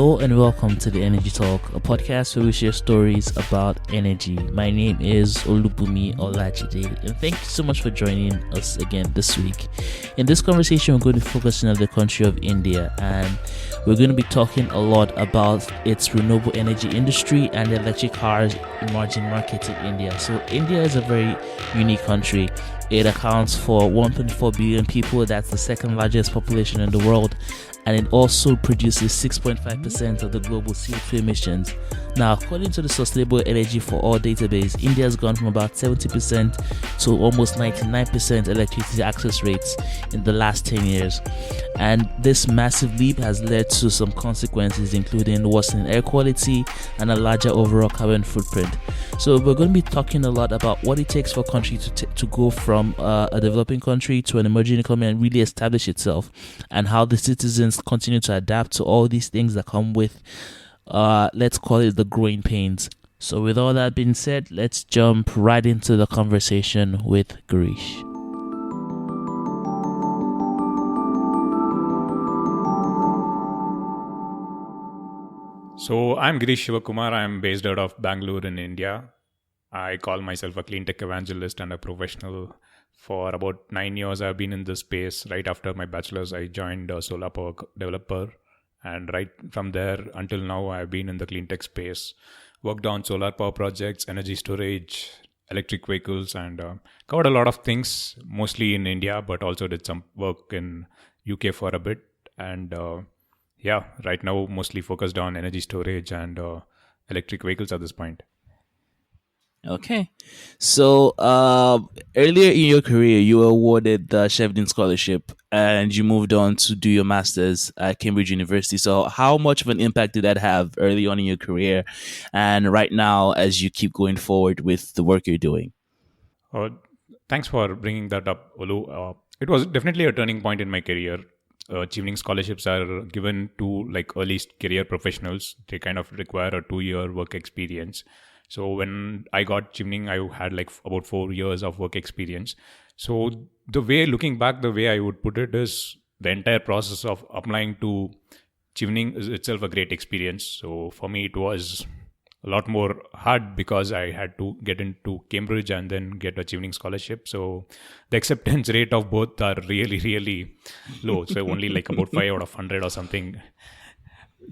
Hello and welcome to the Energy Talk, a podcast where we share stories about energy. My name is Olubumi Olajide, and thank you so much for joining us again this week. In this conversation, we're going to focus on the country of India, and we're going to be talking a lot about its renewable energy industry and the electric cars emerging market in India. So India is a very unique country. It accounts for 1.4 billion people. That's the second largest population in the world. And it also produces 6.5% of the global CO2 emissions. Now, according to the Sustainable Energy for All database, India has gone from about 70% to almost 99% electricity access rates in the last 10 years. And this massive leap has led to some consequences, including worsening air quality and a larger overall carbon footprint. So we're going to be talking a lot about what it takes for a country to go from a developing country to an emerging economy and really establish itself, and how the citizens continue to adapt to all these things that come with, let's call it the growing pains. So with all that being said, let's jump right into the conversation with Girish. So I'm Girish Shivakumar. I'm based out of Bangalore in India. I call myself a clean tech evangelist and a professional. For about 9 years, I've been in this space. Right after my bachelor's, I joined a solar power developer. And right from there until now, I've been in the clean tech space. Worked on solar power projects, energy storage, electric vehicles, and covered a lot of things, mostly in India, but also did some work in UK for a bit. And right now, mostly focused on energy storage and electric vehicles at this point. Okay. So earlier in your career, you were awarded the Shevden Scholarship and you moved on to do your master's at Cambridge University. So how much of an impact did that have early on in your career and right now as you keep going forward with the work you're doing? Thanks for bringing that up, Olu. It was definitely a turning point in my career. Chevening scholarships are given to early career professionals. They kind of require a 2-year work experience. So when I got Chevening, I had about 4 years of work experience. So looking back, the way I would put it is the entire process of applying to Chevening is itself a great experience. So for me, it was a lot more hard because I had to get into Cambridge and then get a Chevening scholarship. So the acceptance rate of both are really, really low. So only about 5 out of 100 or something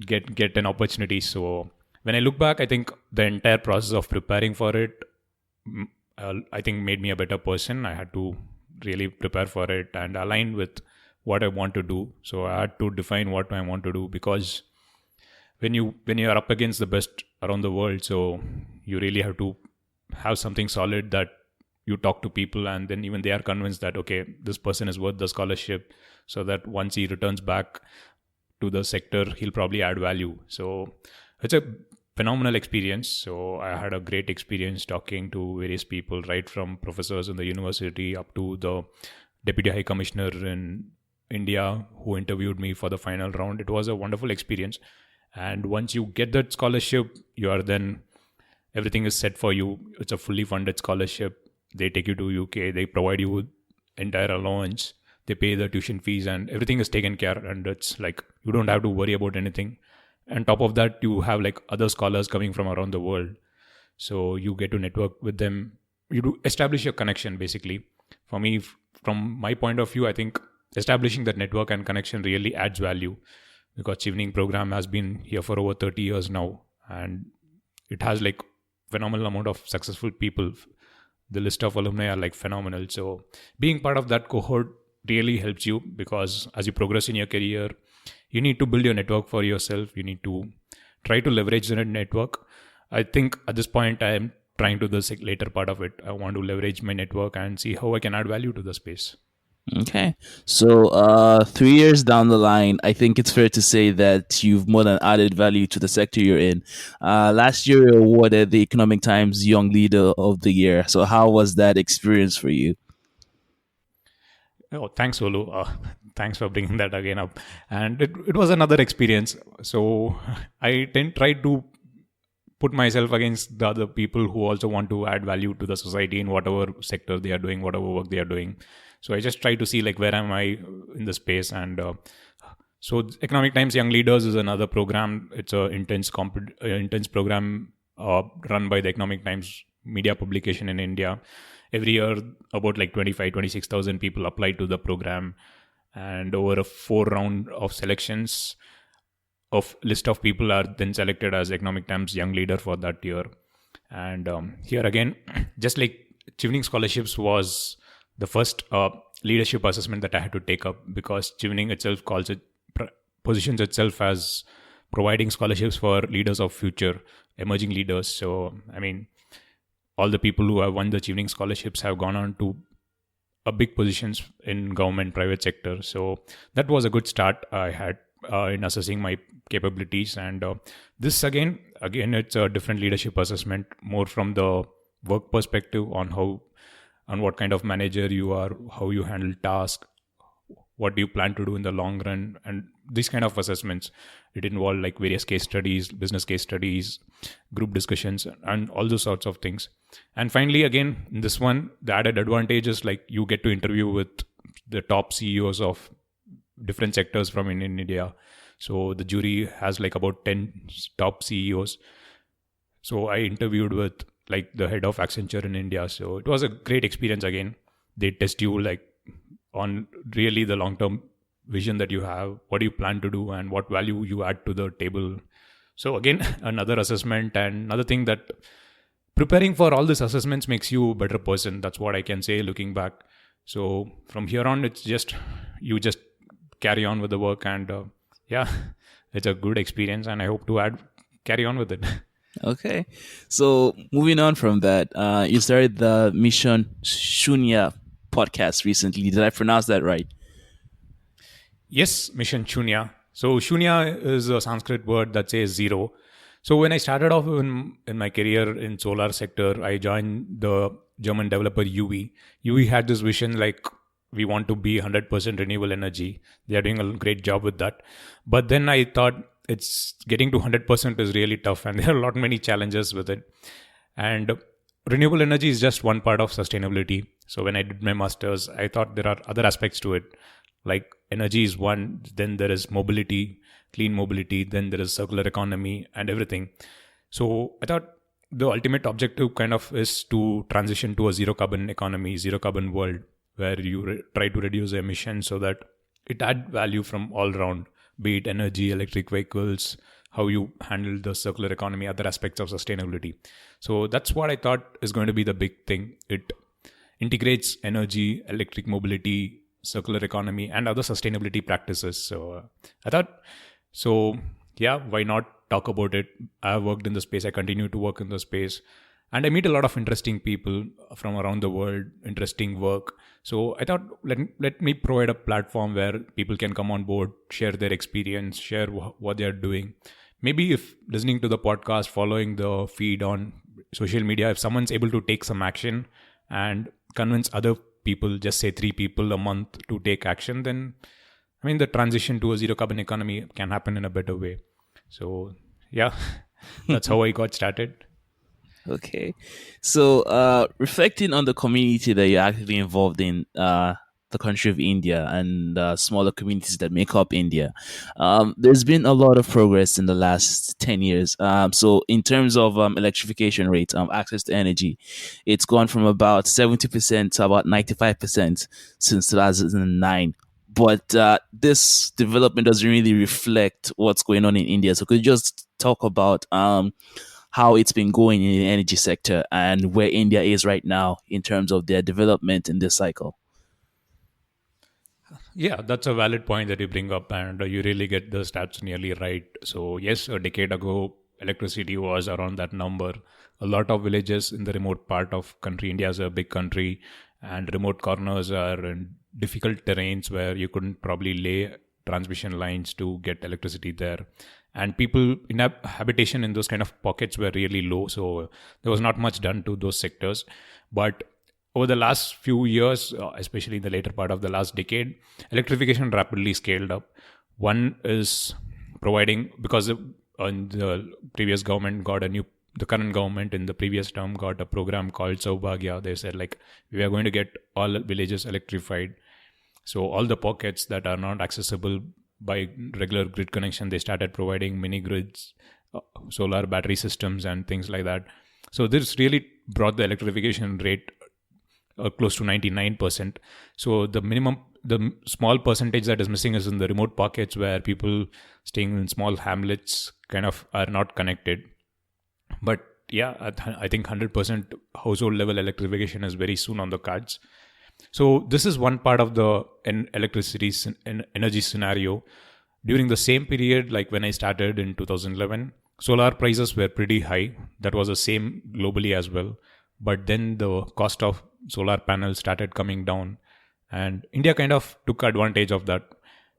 get an opportunity. So when I look back, I think the entire process of preparing for it, I think made me a better person. I had to really prepare for it and align with what I want to do. So I had to define what I want to do, because when you are up against the best around the world, so you really have to have something solid that you talk to people and then even they are convinced that, okay, this person is worth the scholarship, so that once he returns back to the sector, he'll probably add value. So it's a phenomenal experience. So I had a great experience talking to various people, right from professors in the university up to the Deputy High Commissioner in India who interviewed me for the final round. It was a wonderful experience. And once you get that scholarship, everything is set for you. It's a fully funded scholarship. They take you to UK. They provide you with entire allowance. They pay the tuition fees and everything is taken care. And it's you don't have to worry about anything. On top of that, you have other scholars coming from around the world. So you get to network with them. You do establish your connection, basically. For me, from my point of view, I think establishing that network and connection really adds value, because Chevening program has been here for over 30 years now. And it has phenomenal amount of successful people. The list of alumni are phenomenal. So being part of that cohort really helps you, because as you progress in your career, you need to build your network for yourself. You need to try to leverage the network. I think at this point, I am trying to the later part of it. I want to leverage my network and see how I can add value to the space. Okay. So 3 years down the line, I think it's fair to say that you've more than added value to the sector you're in. Last year, you were awarded the Economic Times Young Leader of the Year. So how was that experience for you? Oh, thanks, Olu. Thanks for bringing that again up. And it was another experience. So I try to put myself against the other people who also want to add value to the society in whatever sector they are doing, whatever work they are doing. So I just try to see where am I in the space. And So Economic Times Young Leaders is another program. It's a intense program run by the Economic Times media publication in India. Every year, about like 26,000 people apply to the program, and over a 4 round of selections, of list of people are then selected as Economic Times Young Leader for that year. And here again, just like Chevening Scholarships was the first leadership assessment that I had to take up, because Chevening itself positions itself as providing scholarships for leaders of future, emerging leaders. So, I mean, all the people who have won the Chevening Scholarships have gone on to big positions in government, private sector. So that was a good start I had in assessing my capabilities. And this again, it's a different leadership assessment, more from the work perspective on what kind of manager you are, how you handle tasks, what do you plan to do in the long run, and these kind of assessments. It involved like various case studies, business case studies, group discussions, and all those sorts of things. And finally, again, in this one, the added advantage is like you get to interview with the top CEOs of different sectors from in India. So the jury has like about 10 top CEOs. So I interviewed with like the head of Accenture in India. So it was a great experience again. They test you like on really the long-term vision that you have, what do you plan to do, and what value you add to the table. So again, another assessment, and another thing that preparing for all these assessments makes you a better person. That's what I can say looking back. So from here on, it's just, you just carry on with the work, and yeah, it's a good experience, and I hope to carry on with it. Okay. So moving on from that, you started the Mission Shunya podcast recently. Did I pronounce that right? Yes, Mission Shunya. So Shunya is a Sanskrit word that says zero. So when I started off in my career in solar sector, I joined the German developer UE. UE had this vision like, we want to be 100% renewable energy. They are doing a great job with that. But then I thought it's getting to 100% is really tough, and there are a lot many challenges with it. And renewable energy is just one part of sustainability. So when I did my master's, I thought there are other aspects to it. Like energy is one, then there is mobility, clean mobility, then there is circular economy and everything. So I thought the ultimate objective kind of is to transition to a zero carbon economy, zero carbon world, where you try to reduce emissions so that it add value from all around, be it energy, electric vehicles, how you handle the circular economy, other aspects of sustainability. So that's what I thought is going to be the big thing. It integrates energy, electric mobility, circular economy, and other sustainability practices. So I thought, so yeah, why not talk about it? I've worked in the space. I continue to work in the space. And I meet a lot of interesting people from around the world, interesting work. So I thought, let me provide a platform where people can come on board, share their experience, share what they are doing. Maybe if listening to the podcast, following the feed on social media, if someone's able to take some action and convince other people, just say 3 people a month, to take action, then I mean the transition to a zero carbon economy can happen in a better way. So yeah, that's how I got started. Okay. So reflecting on the community that you're actively involved in, the country of India, and smaller communities that make up India, there's been a lot of progress in the last 10 years. So in terms of electrification rate, access to energy, it's gone from about 70% to about 95% since 2009. But this development doesn't really reflect what's going on in India. So could you just talk about how it's been going in the energy sector and where India is right now in terms of their development in this cycle? Yeah, that's a valid point that you bring up, and you really get the stats nearly right. So yes, a decade ago, electricity was around that number. A lot of villages in the remote part of country, India is a big country, and remote corners are in difficult terrains where you couldn't probably lay transmission lines to get electricity there. And people in habitation in those kind of pockets were really low. So there was not much done to those sectors. But over the last few years, especially in the later part of the last decade, electrification rapidly scaled up. One is providing, because the previous government got the current government in the previous term got a program called Saubhagya. They said like, we are going to get all villages electrified. So all the pockets that are not accessible by regular grid connection, they started providing mini grids, solar battery systems, and things like that. So this really brought the electrification rate close to 99%. So the small percentage that is missing is in the remote pockets where people staying in small hamlets kind of are not connected. But yeah, I think 100% household level electrification is very soon on the cards. So this is one part of the electricity energy scenario. During the same period, like when I started in 2011, solar prices were pretty high. That was the same globally as well. But then the cost of solar panels started coming down, and India kind of took advantage of that.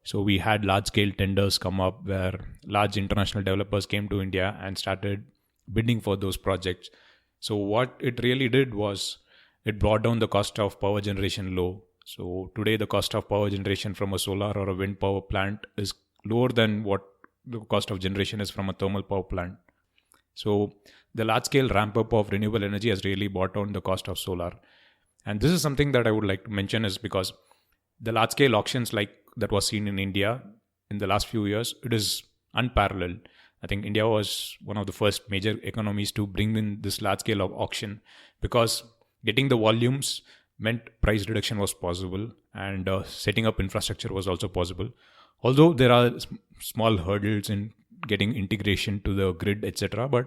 So we had large scale tenders come up where large international developers came to India and started bidding for those projects. So what it really did was it brought down the cost of power generation low. So today the cost of power generation from a solar or a wind power plant is lower than what the cost of generation is from a thermal power plant. So the large scale ramp up of renewable energy has really brought down the cost of solar. And this is something that I would like to mention is because the large scale auctions like that was seen in India in the last few years, it is unparalleled. I think India was one of the first major economies to bring in this large scale of auction, because getting the volumes meant price reduction was possible, and setting up infrastructure was also possible. Although there are small hurdles in getting integration to the grid, etc., but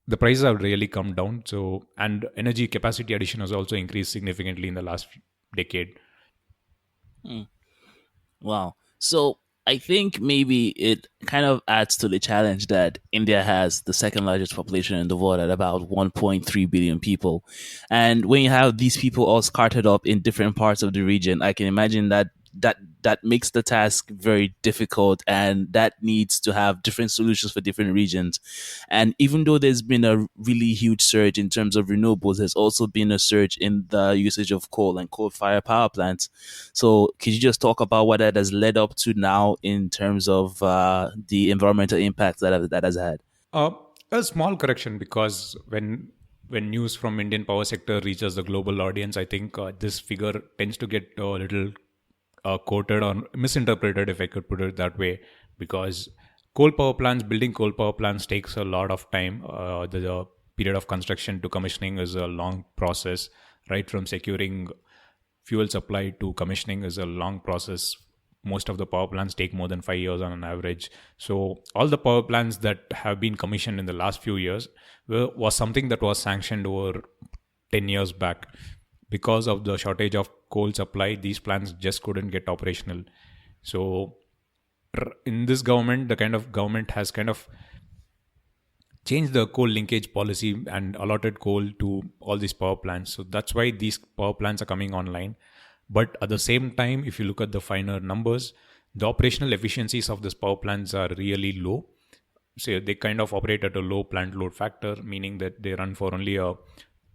the prices have really come down. So, and energy capacity addition has also increased significantly in the last decade. Wow. So I think maybe it kind of adds to the challenge that India has the second largest population in the world at about 1.3 billion people. And when you have these people all scattered up in different parts of the region, I can imagine that makes the task very difficult, and that needs to have different solutions for different regions. And even though there's been a really huge surge in terms of renewables, there's also been a surge in the usage of coal and coal-fired power plants. So could you just talk about what that has led up to now in terms of the environmental impact that has had? Uh, a small correction, because when news from Indian power sector reaches the global audience, I think this figure tends to get a little quoted or misinterpreted, if I could put it that way, because building coal power plants takes a lot of time. The period of construction to commissioning is a long process. Right from securing fuel supply to commissioning is a long process. Most of the power plants take more than 5 years on an average. So all the power plants that have been commissioned in the last few years was something that was sanctioned over 10 years back. Because of the shortage of coal supply, these plants just couldn't get operational. So in this government, the kind of government has kind of changed the coal linkage policy and allotted coal to all these power plants. So that's why these power plants are coming online. But at the same time, if you look at the finer numbers, the operational efficiencies of these power plants are really low. So they kind of operate at a low plant load factor, meaning that they run for only a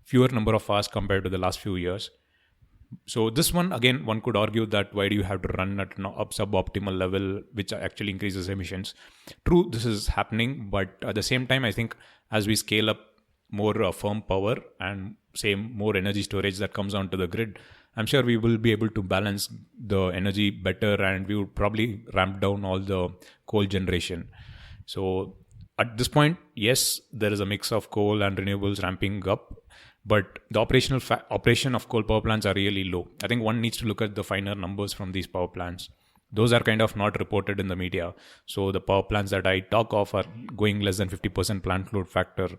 fewer number of hours compared to the last few years. So this one, again, one could argue that why do you have to run at an suboptimal level, which actually increases emissions? True, this is happening, but at the same time, I think as we scale up more firm power and say more energy storage that comes onto the grid, I'm sure we will be able to balance the energy better, and we would probably ramp down all the coal generation. So at this point, yes, there is a mix of coal and renewables ramping up, but the operation of coal power plants are really low. I think one needs to look at the finer numbers from these power plants. Those are kind of not reported in the media. So the power plants that I talk of are going less than 50% plant load factor,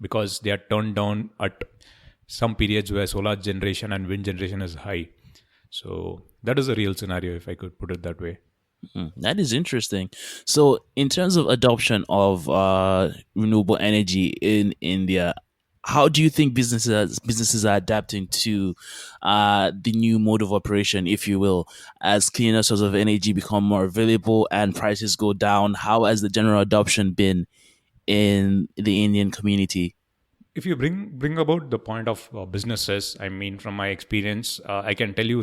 because they are turned down at some periods where solar generation and wind generation is high. So that is a real scenario, if I could put it that way. That is interesting. So, in terms of adoption of renewable energy in India, how do you think businesses are adapting to the new mode of operation, if you will, as cleaner sources of energy become more available and prices go down? How has the general adoption been in the Indian community? If you bring about the point of businesses, I mean, from my experience, I can tell you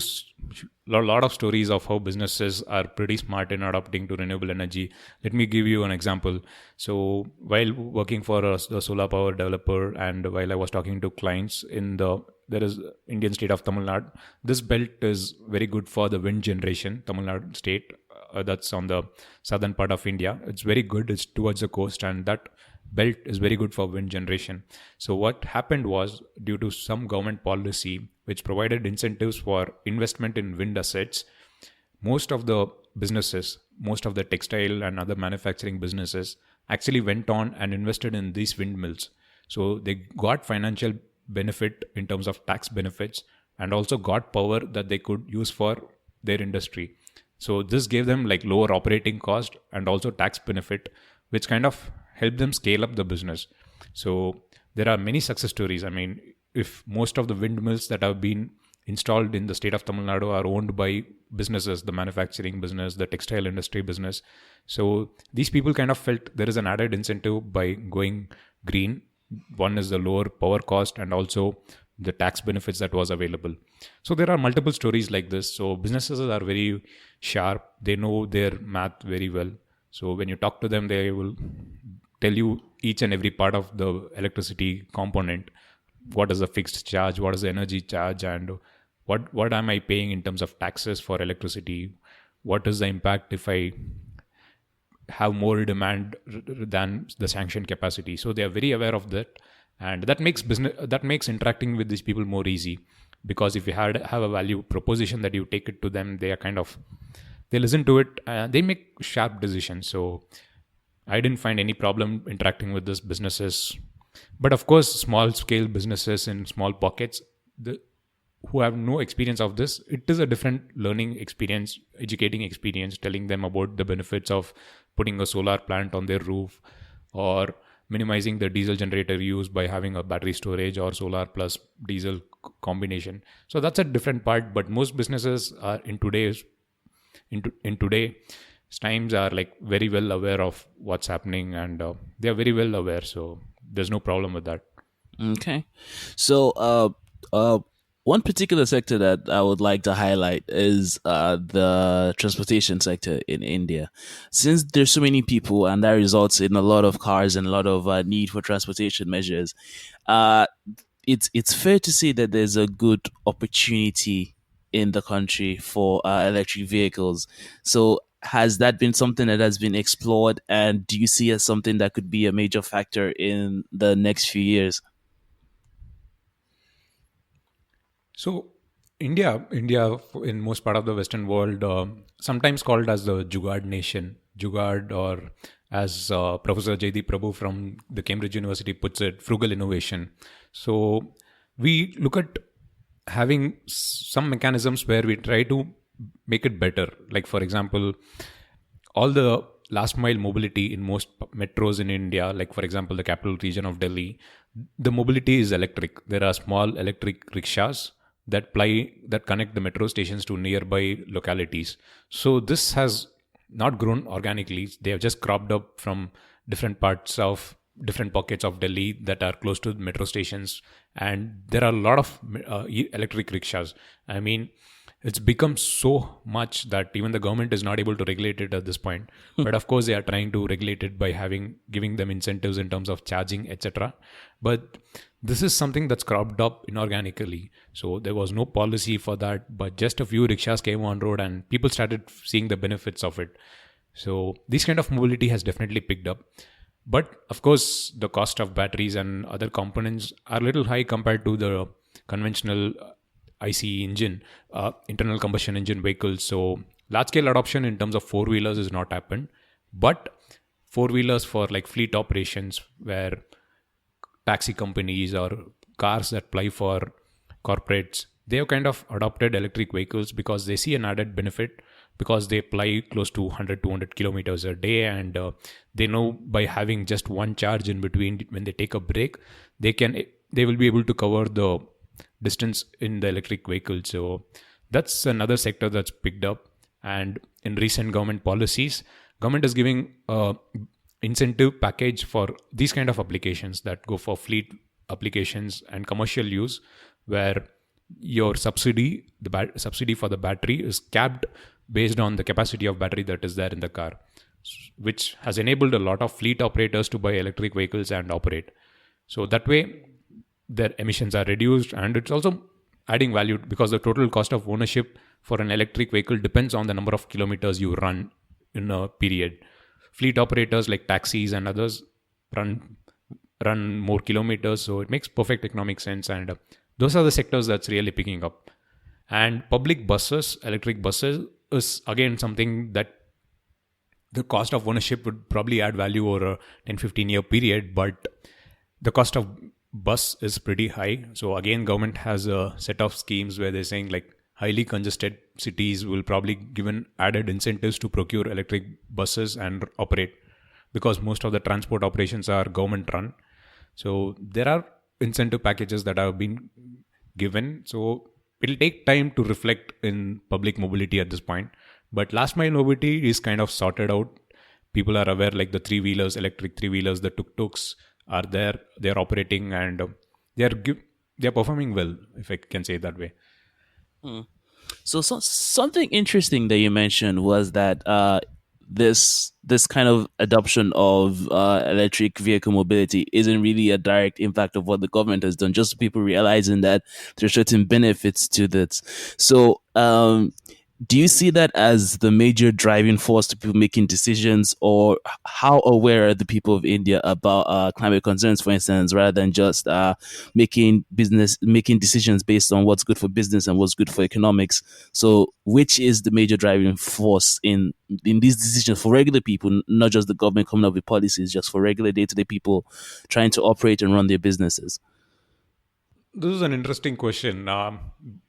a lot of stories of how businesses are pretty smart in adopting to renewable energy. Let me give you an example. So while working for a solar power developer, and while I was talking to clients in the there is Indian state of Tamil Nadu. This belt is very good for the wind generation. Tamil Nadu state, that's on the southern part of India. It's very good. It's towards the coast, and that belt is very good for wind generation. So what happened was, due to some government policy which provided incentives for investment in wind assets, most of the businesses, most of the textile and other manufacturing businesses actually went on and invested in these windmills. So they got financial benefit in terms of tax benefits, and also got power that they could use for their industry. So this gave them like lower operating cost and also tax benefit, which kind of helped them scale up the business. So there are many success stories. I mean, if most of the windmills that have been installed in the state of Tamil Nadu are owned by businesses, the manufacturing business, the textile industry business. So these people kind of felt there is an added incentive by going green. One is the lower power cost and also the tax benefits that was available. So there are multiple stories like this. So businesses are very sharp. They know their math very well. So when you talk to them, they will tell you each and every part of the electricity component. What is the fixed charge? What is the energy charge? And what am I paying in terms of taxes for electricity? What is the impact if I have more demand than the sanctioned capacity? So they are very aware of that, and that makes interacting with these people more easy, because if you have a value proposition that you take it to them, they listen to it and they make sharp decisions. So I didn't find any problem interacting with these businesses. But of course, small scale businesses in small pockets, who have no experience of this, it is a different learning experience, educating experience, telling them about the benefits of putting a solar plant on their roof, or minimizing the diesel generator use by having a battery storage or solar plus diesel combination. So that's a different part. But most businesses are in today's times are like very well aware of what's happening, and they are very well aware. So there's no problem with that. Okay. So one particular sector that I would like to highlight is the transportation sector in India. Since there's so many people and that results in a lot of cars and a lot of need for transportation measures, it's fair to say that there's a good opportunity in the country for electric vehicles. So has that been something that has been explored, and do you see as something that could be a major factor in the next few years? So India in most part of the Western world, sometimes called as the Jugaad nation, Jugaad, or as Professor Jaideep Prabhu from the Cambridge University puts it, frugal innovation. So we look at having some mechanisms where we try to make it better. Like, for example, all the last mile mobility in most metros in India, like for example, the capital region of Delhi, the mobility is electric. There are small electric rickshaws that connect the metro stations to nearby localities. So this has not grown organically. They have just cropped up from different pockets of Delhi that are close to metro stations, and there are a lot of electric rickshaws. I mean, it's become so much that even the government is not able to regulate it at this point. But of course, they are trying to regulate it by giving them incentives in terms of charging, etc. But this is something that's cropped up inorganically. So there was no policy for that, but just a few rickshaws came on road and people started seeing the benefits of it. So this kind of mobility has definitely picked up. But of course, the cost of batteries and other components are a little high compared to the conventional ICE engine, internal combustion engine vehicles. So large scale adoption in terms of four-wheelers has not happened. But four-wheelers for like fleet operations, where taxi companies or cars that ply for corporates, they have kind of adopted electric vehicles because they see an added benefit, because they ply close to 200 kilometers a day, and they know by having just one charge in between when they take a break, they will be able to cover the distance in the electric vehicle. So that's another sector that's picked up. And in recent government policies, government is giving incentive package for these kind of applications that go for fleet applications and commercial use, where your subsidy for the battery is capped based on the capacity of battery that is there in the car, which has enabled a lot of fleet operators to buy electric vehicles and operate. So that way, their emissions are reduced, and it's also adding value because the total cost of ownership for an electric vehicle depends on the number of kilometers you run in a period. Fleet operators like taxis and others run run more kilometers, so it makes perfect economic sense, and those are the sectors that's really picking up. And public buses, electric buses, is again something that the cost of ownership would probably add value over a 10-15 year period, but the cost of bus is pretty high. So again, government has a set of schemes where they're saying like highly congested cities will probably given added incentives to procure electric buses and operate, because most of the transport operations are government run. So there are incentive packages that have been given. So it'll take time to reflect in public mobility at this point. But last mile mobility is kind of sorted out. People are aware, like the three wheelers, electric three wheelers, the tuk tuks are there. They're operating, and they're performing well, if I can say it that way. So something interesting that you mentioned was that this kind of adoption of electric vehicle mobility isn't really a direct impact of what the government has done. Just people realizing that there's certain benefits to that. So do you see that as the major driving force to people making decisions, or how aware are the people of India about climate concerns, for instance, rather than just making decisions based on what's good for business and what's good for economics? So, which is the major driving force in these decisions for regular people, not just the government coming up with policies, just for regular day-to-day people trying to operate and run their businesses? This is an interesting question,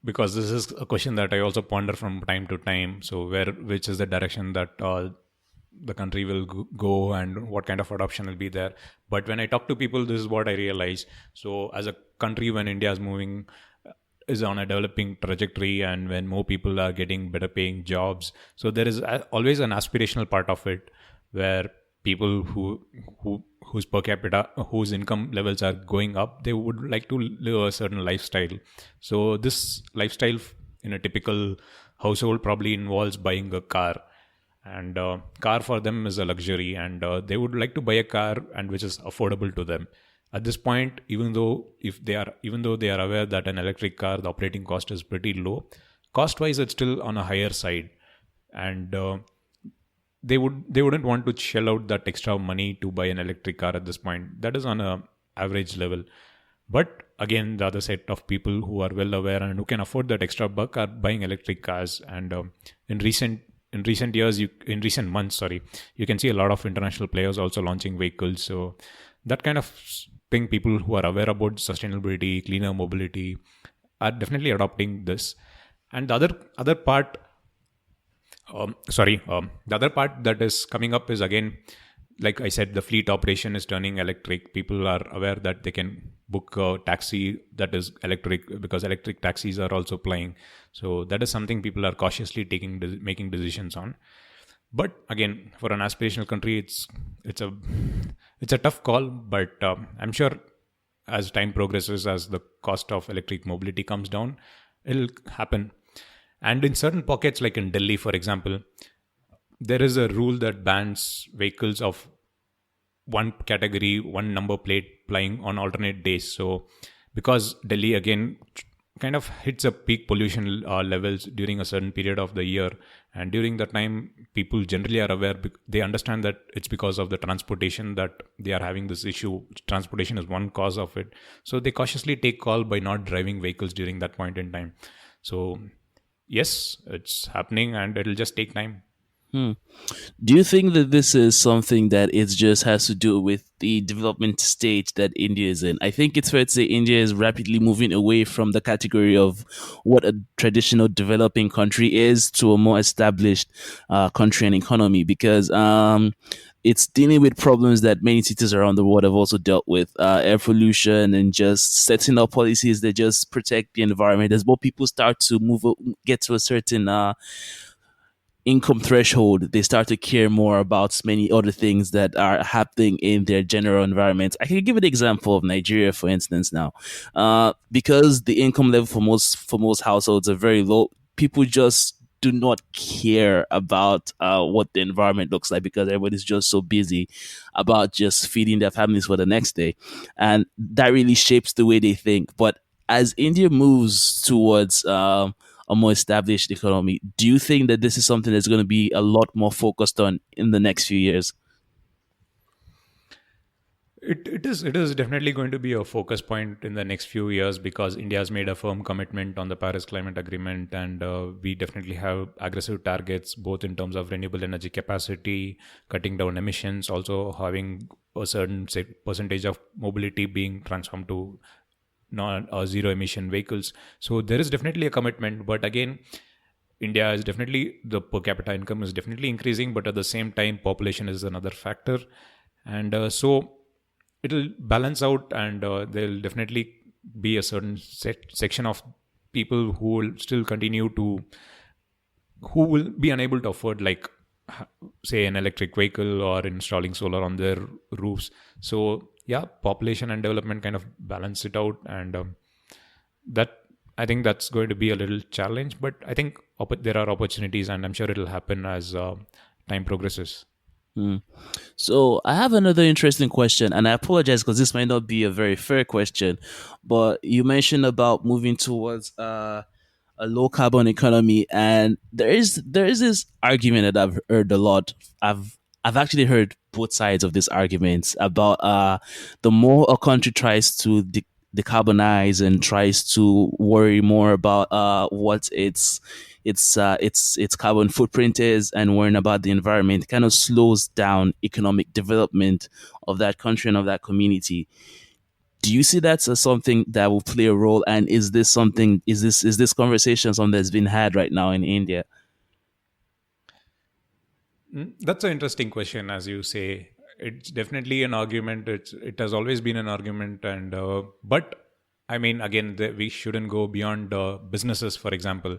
because this is a question that I also ponder from time to time. So, which is the direction that the country will go, and what kind of adoption will be there? But when I talk to people, this is what I realize. So, as a country, when India is moving, is on a developing trajectory, and when more people are getting better paying jobs, so there is always an aspirational part of it, where people whose per capita, whose income levels are going up, they would like to live a certain lifestyle. So this lifestyle in a typical household probably involves buying a car, and car for them is a luxury, and they would like to buy a car and which is affordable to them. At this point, even though they are aware that an electric car, the operating cost is pretty low, cost wise it's still on a higher side, and they wouldn't want to shell out that extra money to buy an electric car at this point. That is on a average level. But again, the other set of people who are well aware and who can afford that extra buck are buying electric cars. And in recent months, sorry, you can see a lot of international players also launching vehicles. So that kind of thing, people who are aware about sustainability, cleaner mobility, are definitely adopting this. And the other part the other part that is coming up is, again, like I said, the fleet operation is turning electric. People are aware that they can book a taxi that is electric, because electric taxis are also plying. So that is something people are cautiously making decisions on. But again, for an aspirational country, it's a tough call. But I'm sure as time progresses, as the cost of electric mobility comes down, it'll happen. And in certain pockets, like in Delhi, for example, there is a rule that bans vehicles of one category, one number plate plying on alternate days. So, because Delhi again kind of hits a peak pollution levels during a certain period of the year, and during that time, people generally are aware. They understand that it's because of the transportation that they are having this issue. Transportation is one cause of it. So they cautiously take call by not driving vehicles during that point in time. So yes, it's happening, and it'll just take time. Do you think that this is something that it just has to do with the development stage that India is in? I think it's fair to say India is rapidly moving away from the category of what a traditional developing country is to a more established country and economy, because it's dealing with problems that many cities around the world have also dealt with, air pollution, and just setting up policies that just protect the environment. As more people start to get to a certain income threshold, they start to care more about many other things that are happening in their general environment. I can give an example of Nigeria, for instance. Now, because the income level for most households are very low, people just do not care about what the environment looks like because everybody's just so busy about just feeding their families for the next day. And that really shapes the way they think. But as India moves towards a more established economy, do you think that this is something that's going to be a lot more focused on in the next few years? It is definitely going to be a focus point in the next few years because India has made a firm commitment on the Paris Climate Agreement, and we definitely have aggressive targets both in terms of renewable energy capacity, cutting down emissions, also having a certain say, percentage of mobility being transformed to non zero emission vehicles. So there is definitely a commitment, but again, India is definitely the per capita income is definitely increasing, but at the same time, population is another factor, and so it'll balance out, and there'll definitely be a certain section of people who will still continue to who will be unable to afford like say an electric vehicle or installing solar on their roofs. So yeah, population and development kind of balance it out, and that I think that's going to be a little challenge, but I think there are opportunities, and I'm sure it'll happen as time progresses. Hmm. So I have another interesting question, and I apologize because this might not be a very fair question, but you mentioned about moving towards a low carbon economy, and there is this argument that I've heard a lot. I've actually heard both sides of this argument about the more a country tries to decarbonize and tries to worry more about what its carbon footprint is and worrying about the environment, kind of slows down economic development of that country and of that community. Do you see that as something that will play a role? And is this something? Is this conversation something that's been had right now in India? That's an interesting question, as you say. It's definitely an argument. It has always been an argument, and but I mean, again, we shouldn't go beyond businesses. For example,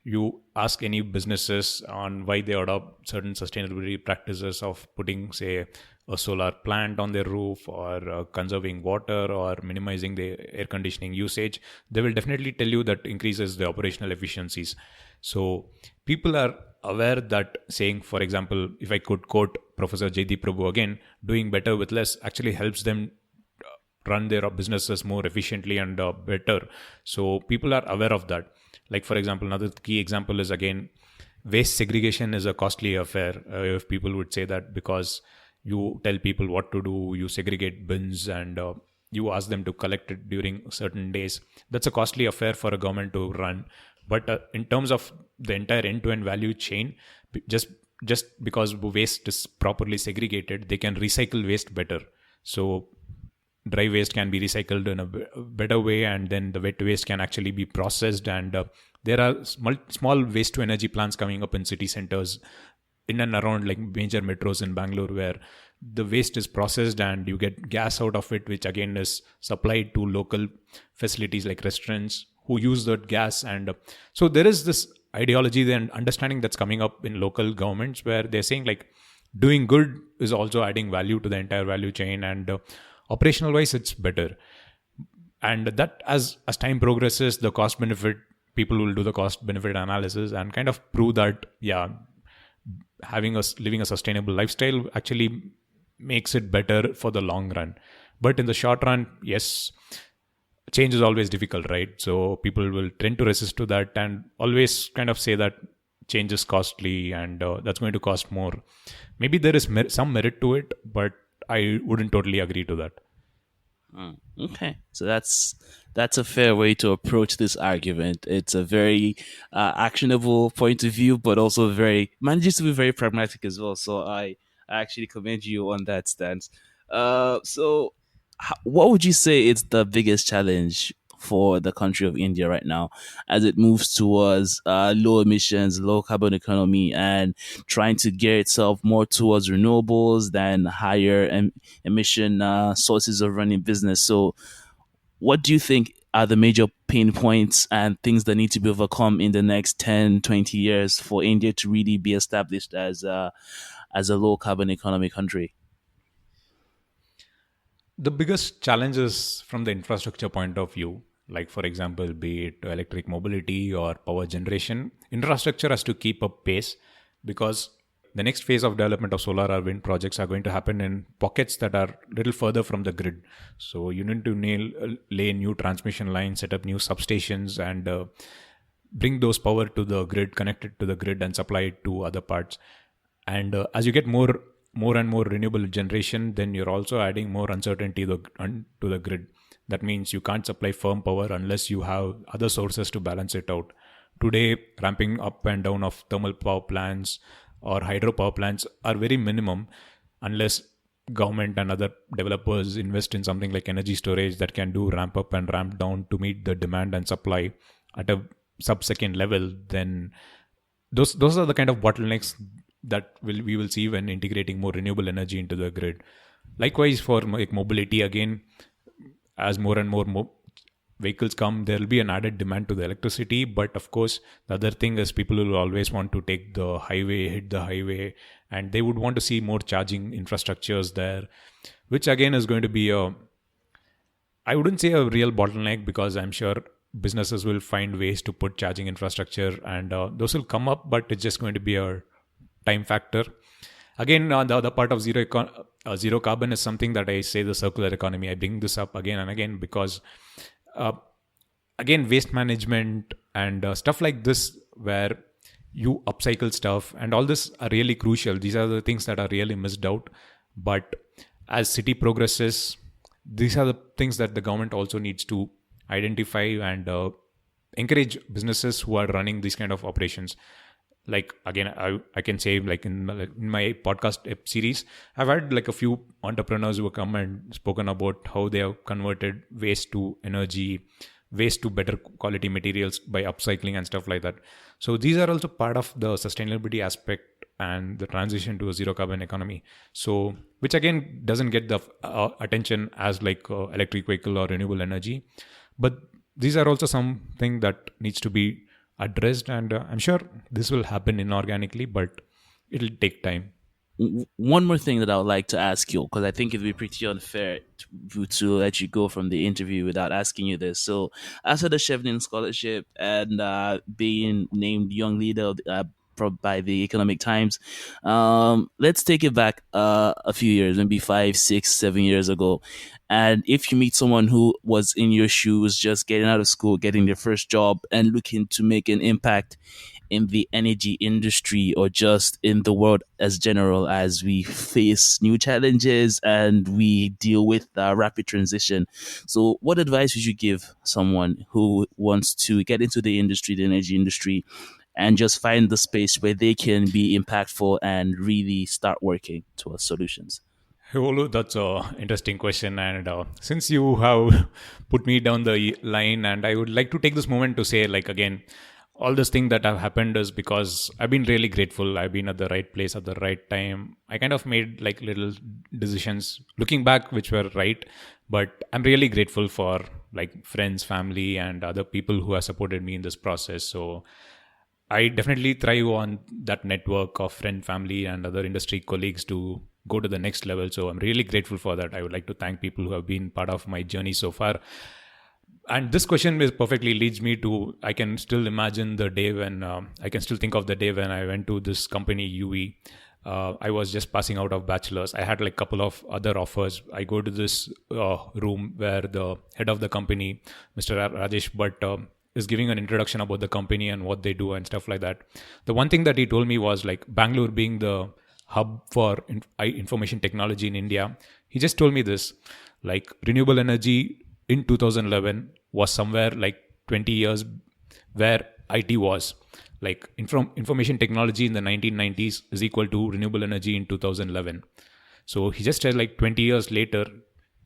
you ask any businesses on why they adopt certain sustainability practices of putting, say, a solar plant on their roof, or conserving water, or minimizing the air conditioning usage. They will definitely tell you that increases the operational efficiencies. So people are aware that saying, for example, if I could quote Professor Jaideep Prabhu again, doing better with less actually helps them run their businesses more efficiently and better. So people are aware of that. Like for example, another key example is again, waste segregation is a costly affair. If people would say that because you tell people what to do, you segregate bins, and you ask them to collect it during certain days. That's a costly affair for a government to run. But in terms of the entire end-to-end value chain, just because waste is properly segregated, they can recycle waste better. So dry waste can be recycled in a better way, and then the wet waste can actually be processed, and there are small waste to energy plants coming up in city centers in and around like major metros in Bangalore, where the waste is processed and you get gas out of it, which again is supplied to local facilities like restaurants who use that gas. And so there is this ideology and understanding that's coming up in local governments where they're saying like doing good is also adding value to the entire value chain, and operational wise it's better. And that as time progresses, the cost benefit, people will do the cost benefit analysis and kind of prove that yeah, having us living a sustainable lifestyle actually makes it better for the long run. But in the short run, yes, change is always difficult, right? So people will tend to resist to that and always kind of say that change is costly, and that's going to cost more. Maybe there is some merit to it, but I wouldn't totally agree to that. Okay, so that's a fair way to approach this argument. It's a very actionable point of view, but also very manages to be very pragmatic as well. So I actually commend you on that stance. So what would you say is the biggest challenge for the country of India right now as it moves towards low emissions, low carbon economy, and trying to gear itself more towards renewables than higher emission sources of running business? So, what do you think are the major pain points and things that need to be overcome in the next 10, 20 years for India to really be established as a low carbon economy country? The biggest challenge is from the infrastructure point of view. like for example, be it electric mobility or power generation, infrastructure has to keep up pace, because the next phase of development of solar or wind projects are going to happen in pockets that are little further from the grid. So you need to lay new transmission lines, set up new substations, and bring those power to the grid, connect it to the grid, and supply it to other parts. And as you get more and more renewable generation, then you're also adding more uncertainty to the grid. That means you can't supply firm power unless you have other sources to balance it out. Today, ramping up and down of thermal power plants or hydropower plants are very minimum, unless government and other developers invest in something like energy storage that can do ramp up and ramp down to meet the demand and supply at a sub-second level. Then those are the kind of bottlenecks that we will see when integrating more renewable energy into the grid. Likewise, for like mobility, again, as more and more vehicles come, there will be an added demand to the electricity. But of course, the other thing is people will always want to hit the highway, and they would want to see more charging infrastructures there, which again is going to be I wouldn't say a real bottleneck, because I'm sure businesses will find ways to put charging infrastructure, and those will come up, but it's just going to be a time factor. Again, the other part of zero carbon is something that I say the circular economy. I bring this up again and again because, again, waste management and stuff like this, where you upcycle stuff and all this are really crucial. These are the things that are really missed out. But as city progresses, these are the things that the government also needs to identify and encourage businesses who are running these kind of operations. Like, again, I can say, like in my podcast series, I've had like a few entrepreneurs who have come and spoken about how they have converted waste to energy, waste to better quality materials by upcycling and stuff like that. So these are also part of the sustainability aspect and the transition to a zero carbon economy. So, which again doesn't get the attention as like electric vehicle or renewable energy. But these are also something that needs to be addressed, and I'm sure this will happen inorganically, but it'll take time. One more thing that I would like to ask you, because I think it'd be pretty unfair to let you go from the interview without asking you this. So, after the Chevening Scholarship and being named Young Leader by the Economic Times, let's take it back a few years, maybe 5, 6, 7 years ago. And if you meet someone who was in your shoes, just getting out of school, getting their first job, and looking to make an impact in the energy industry or just in the world as general, as we face new challenges and we deal with rapid transition. So what advice would you give someone who wants to get into the industry, the energy industry, and just find the space where they can be impactful and really start working towards solutions? Hey, Olu, that's an interesting question. And since you have put me down the line, and I would like to take this moment to say, like, again, all this thing that have happened is because I've been really grateful. I've been at the right place at the right time. I kind of made like little decisions looking back, which were right. But I'm really grateful for like friends, family, and other people who have supported me in this process. So I definitely thrive on that network of friend, family, and other industry colleagues to go to the next level. So I'm really grateful for that. I would like to thank people who have been part of my journey so far. And this question is perfectly leads me to, I can still imagine the day when, I can still think of the day when I went to this company, UE. I was just passing out of bachelor's. I had like a couple of other offers. I go to this room where the head of the company, Mr. Rajesh Bhatt, is giving an introduction about the company and what they do and stuff like that. The one thing that he told me was like Bangalore being the hub for information technology in India. He just told me this, like renewable energy in 2011 was somewhere like 20 years where IT was. Like information technology in the 1990s is equal to renewable energy in 2011. So he just said like 20 years later,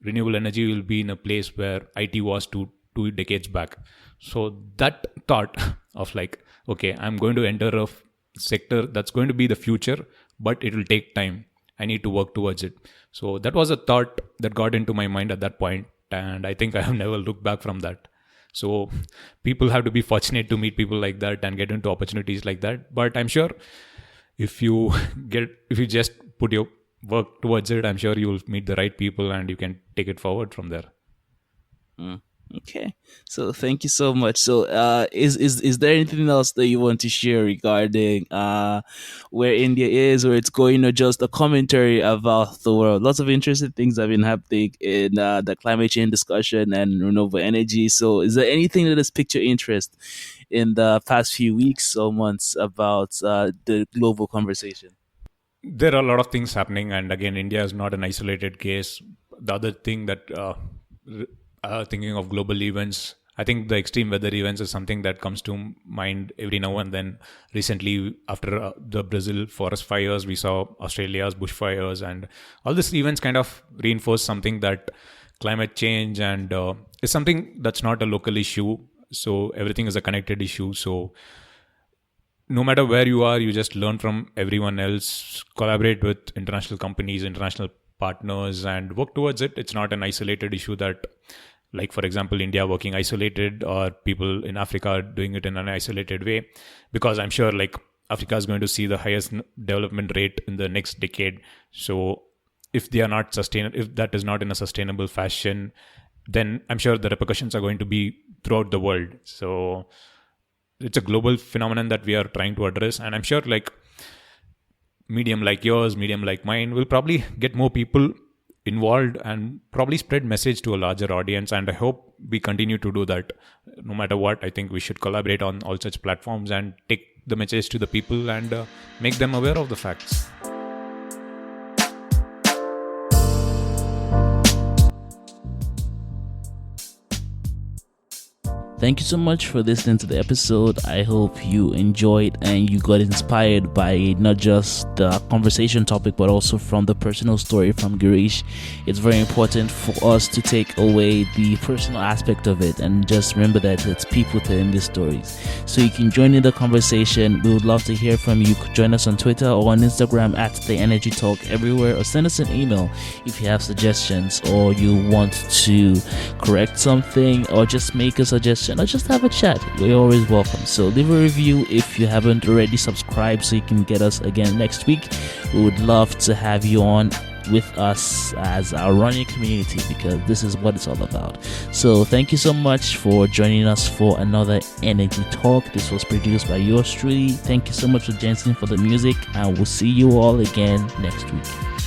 renewable energy will be in a place where IT was two decades back. So that thought of like, okay, I'm going to enter a sector that's going to be the future, but it will take time. I need to work towards it. So that was a thought that got into my mind at that point, and I think I have never looked back from that. So people have to be fortunate to meet people like that and get into opportunities like that. But I'm sure if you just put your work towards it, I'm sure you will meet the right people and you can take it forward from there. Okay, so thank you so much. So, is there anything else that you want to share regarding where India is, where it's going, or just a commentary about the world? Lots of interesting things have been happening in the climate change discussion and renewable energy. So, is there anything that has piqued your interest in the past few weeks or months about the global conversation? There are a lot of things happening, and again, India is not an isolated case. The other thing that thinking of global events, I think the extreme weather events is something that comes to mind every now and then. Recently, after the Brazil forest fires, we saw Australia's bushfires, and all these events kind of reinforce something that climate change and is something that's not a local issue. So everything is a connected issue. So no matter where you are, you just learn from everyone else, collaborate with international companies, international partners, and work towards it. It's not an isolated issue that, like, for example, India working isolated or people in Africa doing it in an isolated way, because I'm sure, like, Africa is going to see the highest development rate in the next decade. So if they are not if that is not in a sustainable fashion, then I'm sure the repercussions are going to be throughout the world. So it's a global phenomenon that we are trying to address, and I'm sure, like, medium like yours, medium like mine, will probably get more people involved and probably spread message to a larger audience. And I hope we continue to do that. No matter what, I think we should collaborate on all such platforms and take the message to the people and make them aware of the facts. Thank you so much for listening to the episode. I hope you enjoyed and you got inspired by not just the conversation topic, but also from the personal story from Girish. It's very important for us to take away the personal aspect of it and just remember that it's people telling these stories. So you can join in the conversation. We would love to hear from you. You could join us on Twitter or on Instagram at The Energy Talk everywhere, or send us an email if you have suggestions or you want to correct something or just make a suggestion or just have a chat. We're always welcome. So leave a review if you haven't already subscribed so you can get us again next week. We would love to have you on with us as our running community, because this is what it's all about. So thank you so much for joining us for another Energy Talk. This was produced by yours truly. Thank you so much for Jensen for the music, and we'll see you all again next week.